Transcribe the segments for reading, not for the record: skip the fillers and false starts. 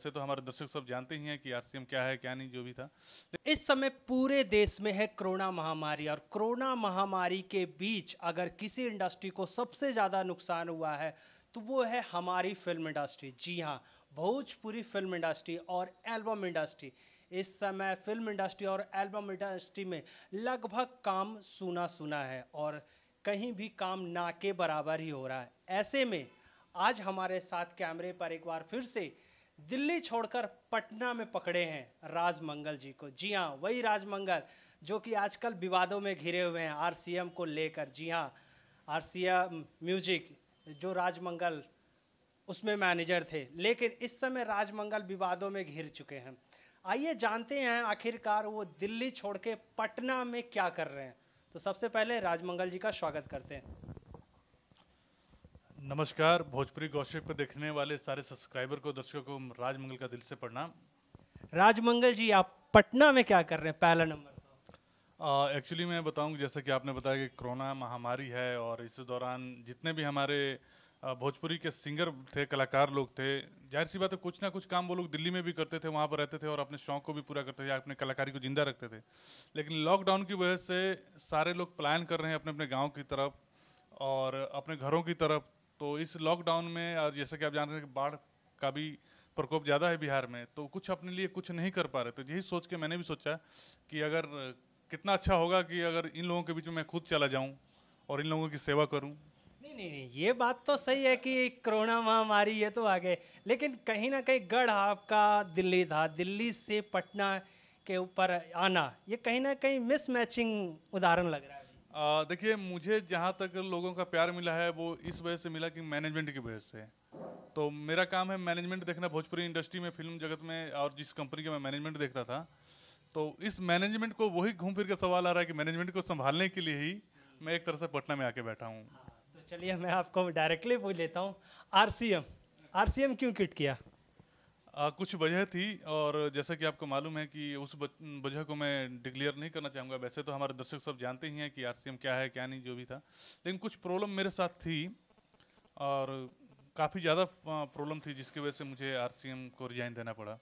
वैसे तो हमारे दर्शक सब जानते ही हैं कि आरसीएम क्या है क्या नहीं जो भी था। इस समय पूरे देश में है कोरोना महामारी, और कोरोना महामारी के बीच अगर किसी इंडस्ट्री को सबसे ज़्यादा नुकसान हुआ है तो वो है हमारी फिल्म इंडस्ट्री। जी हाँ, भोजपुरी फिल्म इंडस्ट्री और एल्बम इंडस्ट्री। इस समय फिल्म इंडस्ट्री और एल्बम इंडस्ट्री में लगभग काम सुना सुना है, और कहीं भी काम ना के बराबर ही हो रहा है। ऐसे में आज हमारे साथ कैमरे पर एक बार फिर से दिल्ली छोड़कर पटना में पकड़े हैं राजमंगल जी को। जी हाँ, वही राजमंगल जो कि आजकल विवादों में घिरे हुए हैं आरसीएम को लेकर। जी हाँ, आरसीएम म्यूजिक जो राजमंगल उसमें मैनेजर थे, लेकिन इस समय राजमंगल विवादों में घिर चुके हैं। आइए जानते हैं आखिरकार वो दिल्ली छोड़ के पटना में क्या कर रहे हैं। तो सबसे पहले राजमंगल जी का स्वागत करते हैं। नमस्कार, भोजपुरी गॉसिप पे देखने वाले सारे सब्सक्राइबर को, दर्शकों को राजमंगल का दिल से प्रणाम। राजमंगल जी, आप पटना में क्या कर रहे हैं, पहला नंबर? एक्चुअली मैं बताऊं, जैसा कि आपने बताया कि कोरोना महामारी है और इस दौरान जितने भी हमारे भोजपुरी के सिंगर थे, कलाकार लोग थे, जाहिर सी बात है कुछ ना कुछ काम वो लोग दिल्ली में भी करते थे, वहाँ पर रहते थे और अपने शौक को भी पूरा करते थे, अपने कलाकारी को जिंदा रखते थे। लेकिन लॉकडाउन की वजह से सारे लोग पलायन कर रहे हैं अपने अपने गाँव की तरफ और अपने घरों की तरफ। तो इस लॉकडाउन में, और जैसे कि आप जान रहे हैं कि बाढ़ का भी प्रकोप ज़्यादा है बिहार में, तो कुछ अपने लिए कुछ नहीं कर पा रहे। तो यही सोच के मैंने भी सोचा कि अगर कितना अच्छा होगा कि अगर इन लोगों के बीच में मैं खुद चला जाऊं और इन लोगों की सेवा करूं। नहीं नहीं नहीं, ये बात तो सही है कि कोरोना महामारी ये तो आ गए, लेकिन कहीं ना कहीं गढ़ आपका दिल्ली था, दिल्ली से पटना के ऊपर आना ये कहीं ना कहीं मिसमैचिंग उदाहरण लग रहा है। देखिए, मुझे जहाँ तक लोगों का प्यार मिला है वो इस वजह से मिला कि मैनेजमेंट की वजह से। तो मेरा काम है मैनेजमेंट देखना भोजपुरी इंडस्ट्री में, फिल्म जगत में, और जिस कंपनी का मैं मैनेजमेंट देखता था, तो इस मैनेजमेंट को वही घूम फिर के सवाल आ रहा है कि मैनेजमेंट को संभालने के लिए ही मैं एक तरह से पटना में आके बैठा हूँ। तो चलिए मैं आपको डायरेक्टली पूछ लेता हूँ, आरसीएम आरसीएम क्यों किट किया? कुछ वजह थी, और जैसा कि आपको मालूम है कि उस वजह को मैं डिक्लेयर नहीं करना चाहूँगा। वैसे तो हमारे दर्शक सब जानते ही हैं कि आरसीएम क्या है क्या नहीं जो भी था, लेकिन कुछ प्रॉब्लम मेरे साथ थी और काफ़ी ज़्यादा प्रॉब्लम थी, जिसकी वजह से मुझे आरसीएम को रिजाइन देना पड़ा।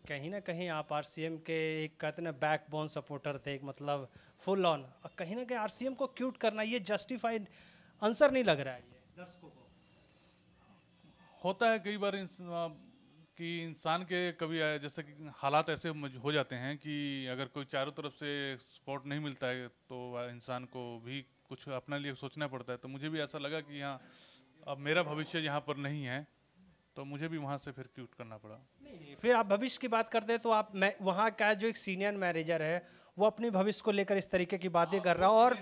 कहीं ना कहीं आप आरसीएम के एक कहते ना बैकबोन सपोर्टर थे, एक मतलब फुल ऑन, और कहीं ना कहीं आरसीएम को क्यूट करना ये जस्टिफाइड आंसर नहीं लग रहा है ये दर्शकों को। होता है कई बार कि इंसान के कभी जैसे कि हालात ऐसे हो जाते हैं कि अगर कोई चारों तरफ से सपोर्ट नहीं मिलता है तो इंसान को भी कुछ अपने लिए सोचना पड़ता है। तो मुझे भी ऐसा लगा कि हाँ, अब मेरा भविष्य यहाँ पर नहीं है, तो मुझे भी वहाँ से फिर क्यूट करना पड़ा। नहीं, फिर आप भविष्य की बात करते हैं तो आप वहाँ का जो एक सीनियर मैनेजर है वो अपने भविष्य को लेकर इस तरीके की बातें कर रहा हो, और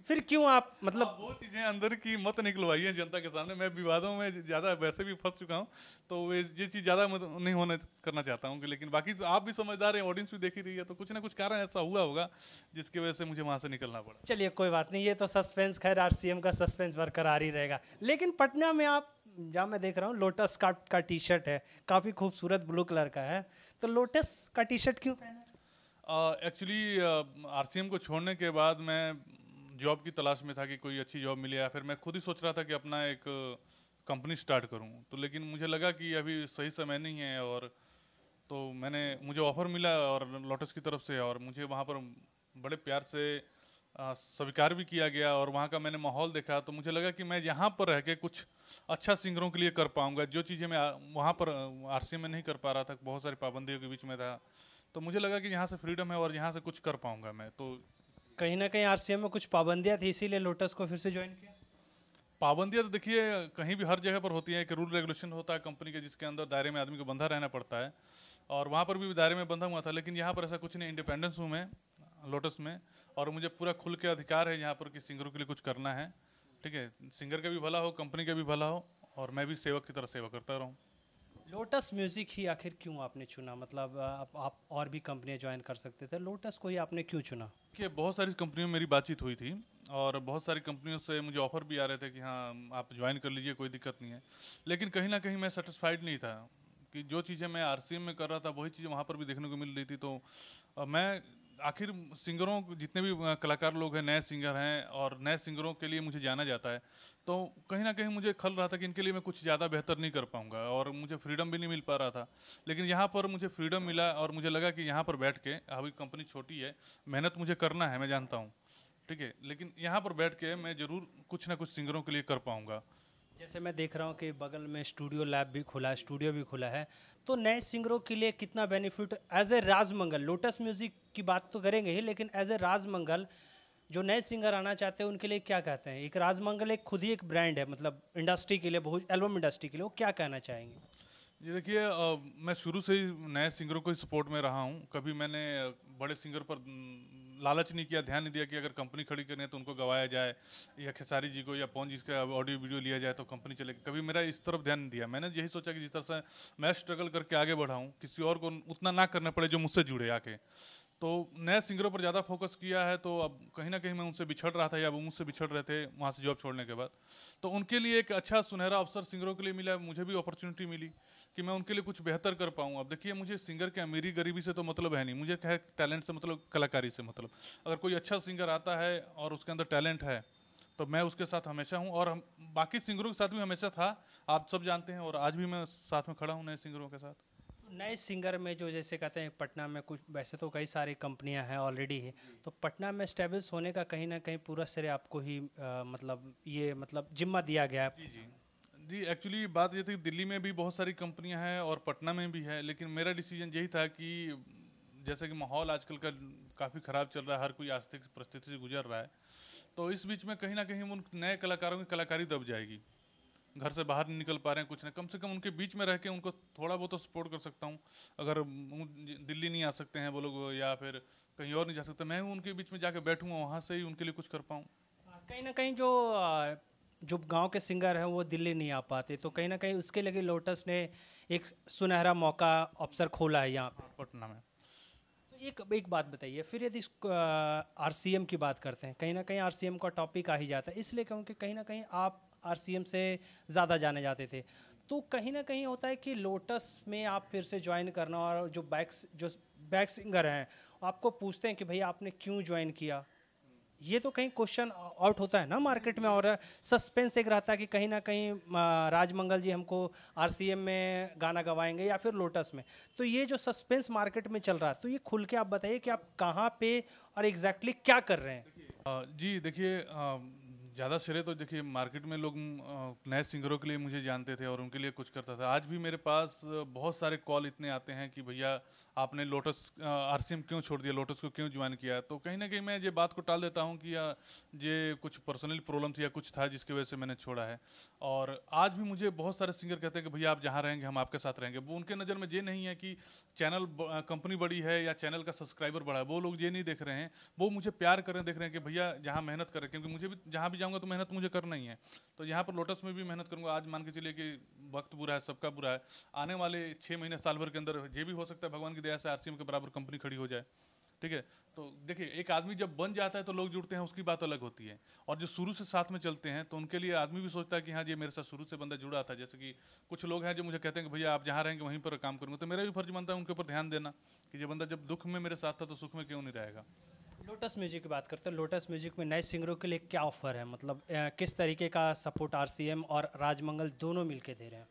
फिर क्यों आप मतलब वो चीज़ें अंदर की मत निकलवाइए जनता के सामने। मैं विवादों में ज़्यादा वैसे भी फंस चुका हूँ, तो ये चीज़ ज़्यादा नहीं होने करना चाहता हूँ। लेकिन बाकी आप भी समझदार हैं, ऑडियंस भी देख ही रही है, तो कुछ ना कुछ कारण ऐसा हुआ होगा जिसकी वजह से मुझे वहाँ से निकलना पड़ा। चलिए कोई बात नहीं, ये तो सस्पेंस, खैर आरसीएम का सस्पेंस बरकरार ही रहेगा। लेकिन पटना में आप, जहाँ मैं देख रहा हूँ लोटस का टी शर्ट है, काफ़ी खूबसूरत ब्लू कलर का है, तो लोटस का टी शर्ट क्यों पहना? एक्चुअली आरसीएम को छोड़ने के बाद मैं जॉब की तलाश में था कि कोई अच्छी जॉब मिले, या फिर मैं खुद ही सोच रहा था कि अपना एक कंपनी स्टार्ट करूं। तो लेकिन मुझे लगा कि अभी सही समय नहीं है, और तो मुझे ऑफ़र मिला और लोटस की तरफ से, और मुझे वहाँ पर बड़े प्यार से स्वीकार भी किया गया। और वहाँ का मैंने माहौल देखा तो मुझे लगा कि मैं यहाँ पर रह के कुछ अच्छा सिंगरों के लिए कर पाऊँगा, जो चीज़ें मैं वहाँ पर आरसीएम में नहीं कर पा रहा था, बहुत सारी पाबंदियों के बीच में था। तो मुझे लगा कि यहाँ से फ्रीडम है और यहाँ से कुछ कर पाऊंगा मैं। तो कहीं ना कहीं आरसीएम में कुछ पाबंदियां थी, इसीलिए लोटस को फिर से ज्वाइन किया। पाबंदियाँ तो देखिए कहीं भी हर जगह पर होती है, एक रूल रेगुलेशन होता है कंपनी के, जिसके अंदर दायरे में आदमी को बंधा रहना पड़ता है, और वहाँ पर भी दायरे में बंधा हुआ था। लेकिन यहाँ पर ऐसा कुछ नहीं, इंडिपेंडेंस हूँ मैं लोटस में, और मुझे पूरा खुल के अधिकार है यहाँ पर कि सिंगरों के लिए कुछ करना है। ठीक है, सिंगर का भी भला हो, कंपनी का भी भला हो, और मैं भी सेवक की तरह सेवा करता रहूँ। लोटस म्यूजिक ही आखिर क्यों आपने चुना? मतलब आप और भी कंपनियां ज्वाइन कर सकते थे, लोटस को ही आपने क्यों चुना? कि बहुत सारी कंपनियों में मेरी बातचीत हुई थी, और बहुत सारी कंपनियों से मुझे ऑफर भी आ रहे थे कि हाँ आप ज्वाइन कर लीजिए, कोई दिक्कत नहीं है। लेकिन कहीं ना कहीं मैं सेटिस्फाइड नहीं था कि जो चीज़ें मैं आरसीएम में कर रहा था वही चीज़ें वहाँ पर भी देखने को मिल रही थी। तो मैं आखिर सिंगरों जितने भी कलाकार लोग हैं, नए सिंगर हैं और नए सिंगरों के लिए मुझे जाना जाता है, तो कहीं ना कहीं मुझे खल रहा था कि इनके लिए मैं कुछ ज़्यादा बेहतर नहीं कर पाऊंगा और मुझे फ्रीडम भी नहीं मिल पा रहा था। लेकिन यहाँ पर मुझे फ्रीडम मिला और मुझे लगा कि यहाँ पर बैठ के, अभी कंपनी छोटी है, मेहनत मुझे करना है, मैं जानता हूँ, ठीक है, लेकिन यहाँ पर बैठ के मैं ज़रूर कुछ ना कुछ सिंगरों के लिए कर पाऊंगा। जैसे मैं देख रहा हूँ कि बगल में स्टूडियो लैब भी खुला है, स्टूडियो भी खुला है, तो नए सिंगरों के लिए कितना benefit as a Rajmangal, lotus music की बात तो करेंगे ही, लेकिन एज ए राजमंगल जो नए सिंगर आना चाहते हैं उनके लिए क्या कहते हैं? एक राजमंगल एक खुद ही एक ब्रांड है, मतलब इंडस्ट्री के लिए, बहुत एल्बम इंडस्ट्री के लिए, वो क्या कहना चाहेंगे? ये देखिए, मैं शुरू से ही नए सिंगरों को सपोर्ट में रहा हूँ। कभी मैंने बड़े सिंगर पर लालच नहीं किया, ध्यान नहीं दिया कि अगर कंपनी खड़ी करनी है तो उनको गवाया जाए, या खेसारी जी को या पवन जी का ऑडियो वीडियो लिया जाए तो कंपनी चलेगी। कभी मेरा इस तरफ ध्यान नहीं दिया। मैंने यही सोचा कि जिस तरह से मैं स्ट्रगल करके आगे बढ़ा हूँ, किसी और को उतना ना करना पड़े जो मुझसे जुड़े आके। तो नए सिंगरों पर ज़्यादा फोकस किया है, तो अब कहीं ना कहीं मैं उनसे बिछड़ रहा था या वो मुझसे बिछड़ रहे थे वहाँ से जॉब छोड़ने के बाद। तो उनके लिए एक अच्छा सुनहरा अवसर सिंगरों के लिए मिला, मुझे भी अपॉर्चुनिटी मिली कि मैं उनके लिए कुछ बेहतर कर पाऊँ। अब देखिए, मुझे सिंगर के अमीरी गरीबी से तो मतलब है नहीं, मुझे क्या है, टैलेंट से मतलब, कलाकारी से मतलब। अगर कोई अच्छा सिंगर आता है और उसके अंदर टैलेंट है तो मैं उसके साथ हमेशा हूँ, और हम बाकी सिंगरों के साथ भी हमेशा था, आप सब जानते हैं, और आज भी मैं साथ में खड़ा हूँ नए सिंगरों के साथ। नए सिंगर में जो जैसे कहते हैं पटना में कुछ, वैसे तो कई सारी कंपनियां हैं ऑलरेडी है, तो पटना में स्टेब्लिश होने का कहीं ना कहीं पूरा श्रेय आपको ही मतलब ये मतलब जिम्मा दिया गया है। जी जी जी, एक्चुअली बात ये थी कि दिल्ली में भी बहुत सारी कंपनियां हैं और पटना में भी है, लेकिन मेरा डिसीजन यही था कि जैसे कि माहौल आजकल का काफ़ी ख़राब चल रहा है, हर कोई आर्थिक परिस्थिति से गुजर रहा है, तो इस बीच में कहीं ना कहीं उन नए कलाकारों की कलाकारी दब जाएगी। घर से बाहर नहीं निकल पा रहे हैं, कुछ नहीं, कम से कम उनके बीच में रह के उनको थोड़ा बहुत तो सपोर्ट कर सकता हूँ। अगर दिल्ली नहीं आ सकते हैं वो लोग या फिर कहीं और नहीं जा सकते, मैं उनके बीच में जाके बैठूंगा, वहाँ से ही उनके लिए कुछ कर पाऊँ। कहीं ना कहीं जो गांव के सिंगर हैं वो दिल्ली नहीं आ पाते, तो कहीं ना कहीं उसके लिए लोटस ने एक सुनहरा मौका अवसर खोला है यहाँ पे। पटना में। तो एक एक बात बताइए, फिर यदि आरसीएम की बात करते हैं, कहीं ना कहीं आरसीएम का टॉपिक आ ही जाता है, इसलिए क्योंकि कहीं ना कहीं आप आरसीएम से ज़्यादा जाने जाते थे, तो कहीं ना कहीं होता है कि लोटस में आप फिर से ज्वाइन करना, और जो बैक सिंगर हैं आपको पूछते हैं कि भैया आपने क्यों ज्वाइन किया, ये तो कहीं क्वेश्चन आउट होता है ना मार्केट में, और सस्पेंस एक रहता है कि कहीं ना कहीं राजमंगल जी हमको आरसीएम में गाना गवाएंगे या फिर लोटस में, तो ये जो सस्पेंस मार्केट में चल रहा है, तो ये खुल के आप बताइए कि आप कहाँ पे और एग्जैक्टली क्या कर रहे हैं? जी देखिए, ज़्यादा श्रेय तो देखिए मार्केट में लोग नए सिंगरों के लिए मुझे जानते थे और उनके लिए कुछ करता था। आज भी मेरे पास बहुत सारे कॉल इतने आते हैं कि भैया आपने लोटस आरसीएम क्यों छोड़ दिया, लोटस को क्यों ज्वाइन किया। तो कहीं ना कहीं मैं ये बात को टाल देता हूँ कि ये कुछ पर्सनल प्रॉब्लम थी या कुछ था जिसकी वजह से मैंने छोड़ा है। और आज भी मुझे बहुत सारे सिंगर कहते हैं कि भैया आप जहाँ रहेंगे हम आपके साथ रहेंगे। वो उनके नज़र में ये नहीं है कि चैनल कंपनी बड़ी है या चैनल का सब्सक्राइबर बड़ा है, वो लोग ये नहीं देख रहे हैं, वो मुझे प्यार करें देख रहे हैं कि भैया जहाँ मेहनत करें, क्योंकि मुझे भी जहाँ भी जाऊँगा तो मेहनत मुझे करना ही है। तो यहाँ पर लोटस में भी मेहनत करूँगा। आज मान के चलिए कि वक्त बुरा है, सबका बुरा है, आने वाले 6 महीने साल भर के अंदर ये भी हो सकता है भगवान की दया से आरसीएम के बराबर कंपनी खड़ी हो जाए, ठीक है। तो देखिए, एक आदमी जब बन जाता है तो लोग जुड़ते हैं, उसकी बात अलग होती है, और जो शुरू से साथ में चलते हैं तो उनके लिए आदमी भी सोचता है कि हाँ ये मेरे साथ शुरू से बंदा जुड़ा था। जैसे कि कुछ लोग हैं जो मुझे कहते हैं कि भैया आप जहाँ रहेंगे वहीं पर काम करूँगा, तो मेरा भी फर्ज बनता है उनके ऊपर ध्यान देना कि ये बंदा जब दुख में मेरे साथ था तो सुख में क्यों नहीं रहेगा। लोटस म्यूजिक की बात करते हैं, लोटस म्यूजिक में नए सिंगरों के लिए क्या ऑफर है, मतलब किस तरीके का सपोर्ट आरसीएम और राजमंगल दोनों मिलके दे रहे हैं?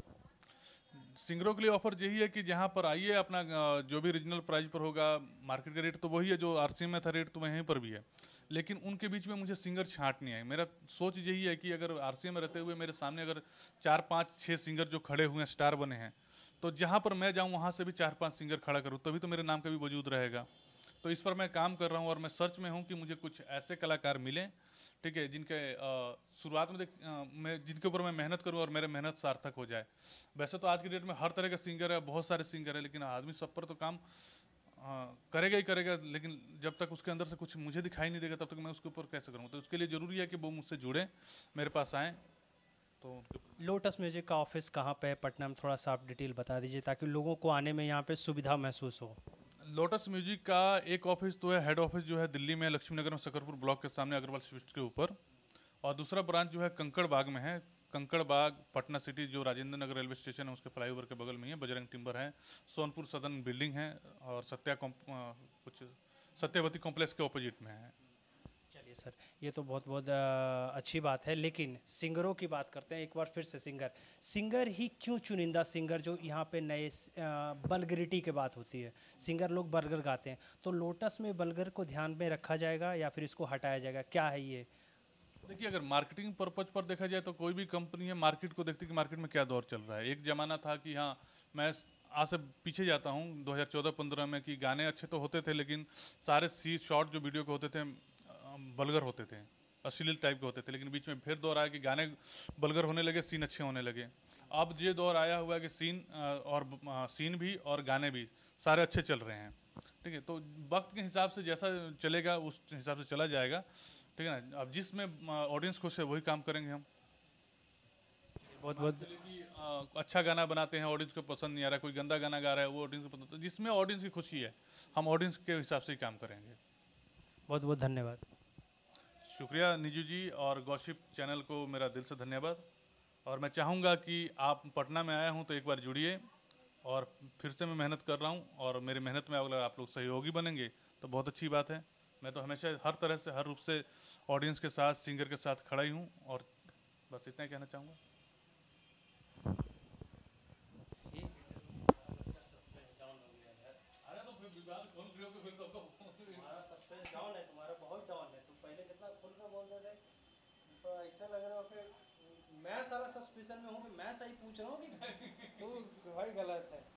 सिंगरों के लिए ऑफर यही है कि जहाँ पर आइए, अपना जो भी रीजनल प्राइस पर होगा, मार्केट का रेट तो वही है जो आरसीएम में था, रेट तो वहीं पर भी है, लेकिन उनके बीच में मुझे सिंगर छांटनी है। मेरा सोच यही है कि अगर आरसीएम में रहते हुए मेरे सामने अगर 4 5 6 सिंगर जो खड़े हुए हैं, स्टार बने हैं, तो जहाँ पर मैं जाऊँ वहाँ से भी 4 5 सिंगर खड़ा करूँ, तभी तो मेरे नाम का भी वजूद रहेगा। तो इस पर मैं काम कर रहा हूँ और मैं सर्च में हूँ कि मुझे कुछ ऐसे कलाकार मिलें, ठीक है, जिनके शुरुआत में मैं जिनके ऊपर मैं मेहनत करूँ और मेरे मेहनत सार्थक हो जाए। वैसे तो आज की डेट में हर तरह का सिंगर है, बहुत सारे सिंगर है, लेकिन आदमी सब पर तो काम करेगा ही करेगा, लेकिन जब तक उसके अंदर से कुछ मुझे दिखाई नहीं देगा तब तक मैं उसके ऊपर कैसे करूँगा। तो उसके लिए ज़रूरी है कि वो मुझसे जुड़े, मेरे पास आएँ। तो लोटस म्यूजिक का ऑफिस कहाँ पे है पटना में, थोड़ा सा आप डिटेल बता दीजिए ताकि लोगों को आने में यहाँ पे सुविधा महसूस हो। लोटस म्यूजिक का एक ऑफिस तो है, हेड ऑफिस जो है दिल्ली में, लक्ष्मी नगर में, सकरपुर ब्लॉक के सामने, अग्रवाल स्वीट्स के ऊपर, और दूसरा ब्रांच जो है कंकड़ बाग में है। कंकड़ बाग पटना सिटी, जो राजेंद्र नगर रेलवे स्टेशन है उसके फ्लाईओवर के बगल में ही है। बजरंग टिम्बर है, सोनपुर सदन बिल्डिंग है, और सत्या कुछ सत्यवती कॉम्प्लेक्स के ऑपोजिट में है। चलिए सर, ये तो बहुत बहुत अच्छी बात है, लेकिन सिंगरों की बात करते हैं एक बार फिर से। सिंगर ही क्यों चुनिंदा सिंगर जो यहाँ पे नए बल्गरिटी की बात होती है, सिंगर लोग बर्गर गाते हैं, तो लोटस में बल्गर को ध्यान में रखा जाएगा या फिर इसको हटाया जाएगा, क्या है ये? देखिए, अगर मार्केटिंग पर्पज पर देखा जाए तो कोई भी कंपनी है मार्केट को देखती है कि मार्केट में क्या दौर चल रहा है। एक ज़माना था कि हाँ, मैं आज से पीछे जाता हूँ 2014-15 में, कि गाने अच्छे तो होते थे लेकिन सारे सी शॉर्ट जो वीडियो के होते थे बल्गर होते थे, अश्लील टाइप के होते थे। लेकिन बीच में फिर दौर आया कि गाने बल्गर होने लगे, सीन अच्छे होने लगे। अब ये दौर आया हुआ है कि सीन भी और गाने भी सारे अच्छे चल रहे हैं। ठीक है, तो वक्त के हिसाब से जैसा चलेगा उस हिसाब से चला जाएगा। ठीक है ना। अब जिसमें ऑडियंस खुश है वही काम करेंगे हम। बहुत बहुत अच्छा गाना बनाते हैं, ऑडियंस को पसंद नहीं आ रहा, कोई गंदा गाना गा रहा है, वो ऑडियंस को पसंद, तो जिसमें ऑडियंस की खुशी है हम ऑडियंस के हिसाब से ही काम करेंगे। बहुत बहुत धन्यवाद। शुक्रिया नीजू जी, और गॉसिप चैनल को मेरा दिल से धन्यवाद। और मैं चाहूँगा कि आप पटना में आए हूँ तो एक बार जुड़िए, और फिर से मैं मेहनत कर रहा हूँ, और मेरी मेहनत में अगर आप लोग सहयोगी बनेंगे तो बहुत अच्छी बात है। मैं तो हमेशा हर तरह से, हर रूप से ऑडियंस के साथ, सिंगर के साथ खड़ा ही हूँ, और बस इतना ही कहना चाहूँगा। डाउन है तुम्हारा, बहुत डाउन है। तुम पहले कितना खुल कर बोलते थे, तो ऐसा लग रहा है फिर मैं सारा सस्पेंशन में हूँ कि मैं सही पूछ रहा हूँ कि तू भाई गलत है।